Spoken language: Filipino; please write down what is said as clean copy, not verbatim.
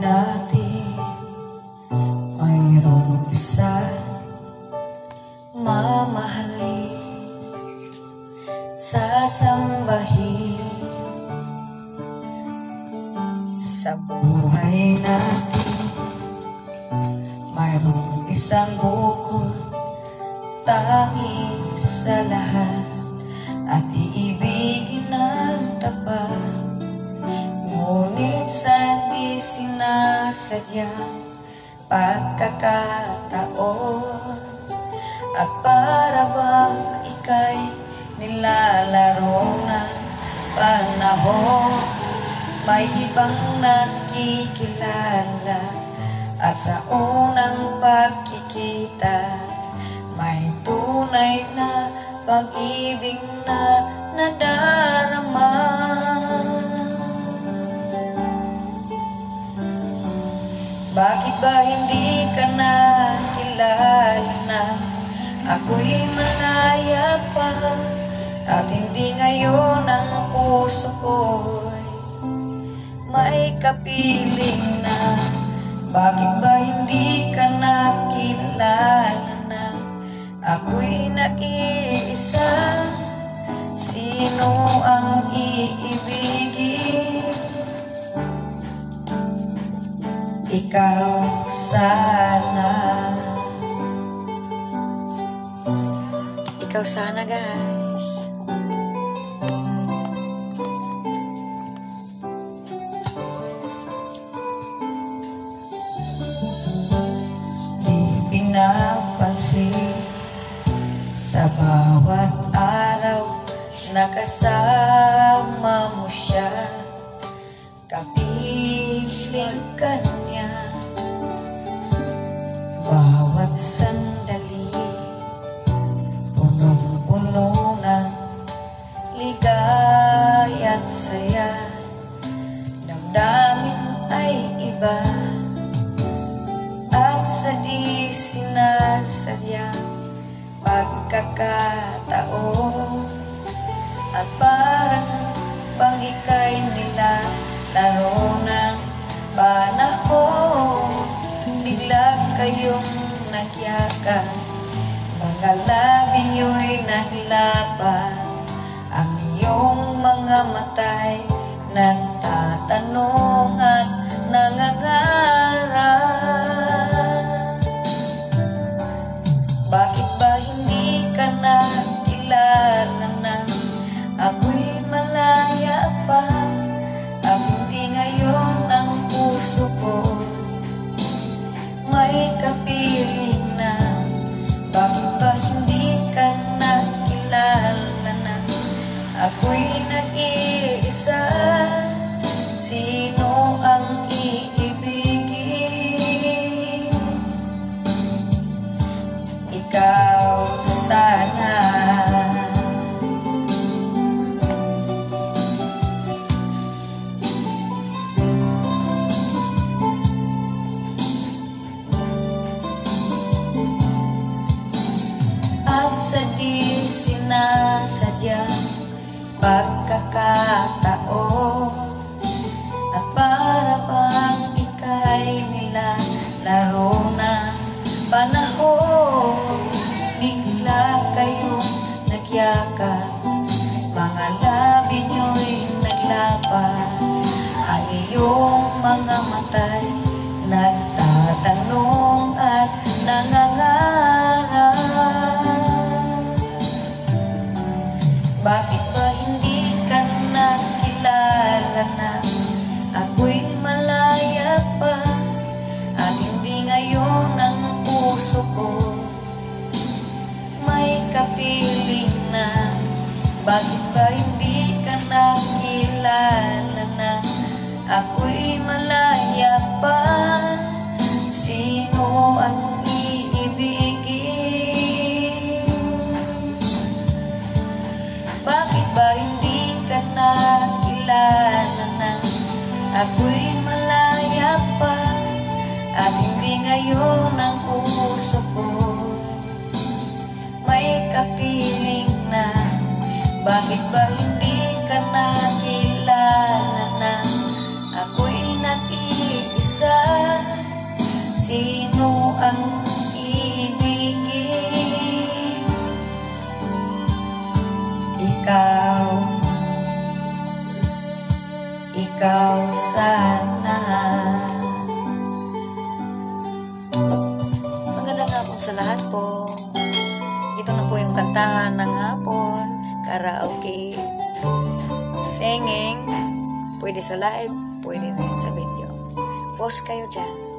natin mayroong isa mamahalin, sasambahin. Sa buhay natin mayroong isang bukod tangi sa lahat, at iibigin ng tapat. Ngunit sa di sinasadyang pagkakataon, at para bang ika'y nilalaro ng panahon, may ibang nakikilala, at sa unang pagkikita may tunay na pag-ibig na nadarama. Bakit ba hindi ka na kilala na ako'y malaya pa, at hindi ngayon ang puso ko'y may kapiling na? Bakit ba hindi ka na kilala na ako'y nag-iisa? Sino ang iibigin? Ikaw sana. Ikaw sana, guys. Di pinapansin sa bawat araw nakasama mo siya, kapiling ka niya. Bawat sandali punong-puno ng ligaya at saya, damdamin ay iba, at sa di sinasadyang pagkakataon, at parang bang ika'y nilalaro ng panahon, bigla kayong nagyaka, mga labi nyo'y naglaban, ang iyong mga mata'y nagtatanong at nangangarap. Bakit ba hindi ka na kilala na ako'y malaya pa, at hindi ngayon ang puso ko may kapiling na? Bakit ba hindi ka na kilala na ako'y nag-iisa? Sino ang iibigin? Ikaw sana. At sa di sinasadyang pagkakataon, at para bang ika'y nilalaro ng panahon, bigla kayong nagyakap, mga labi nyo'y naglaban, ang iyong mga mata'y nagtatanong at nangangarap. Bakit ba hindi ka na kilala na ako'y malaya pa, at hindi ngayon ang puso ko may kapiling na? Bakit ba hindi ka na kilala na ako'y malaya pa? Sino ang iibigin? Bakit ba hindi ka na kilala na ako'y malaya pa, at hindi ngayon ang puso ko may kapiling na? Bakit sana. Magandang hapon sa lahat po. Ito na po yung kantahan ng hapon, karaoke, singing, pwede sa live, pwede din sa video. Post kayo dyan.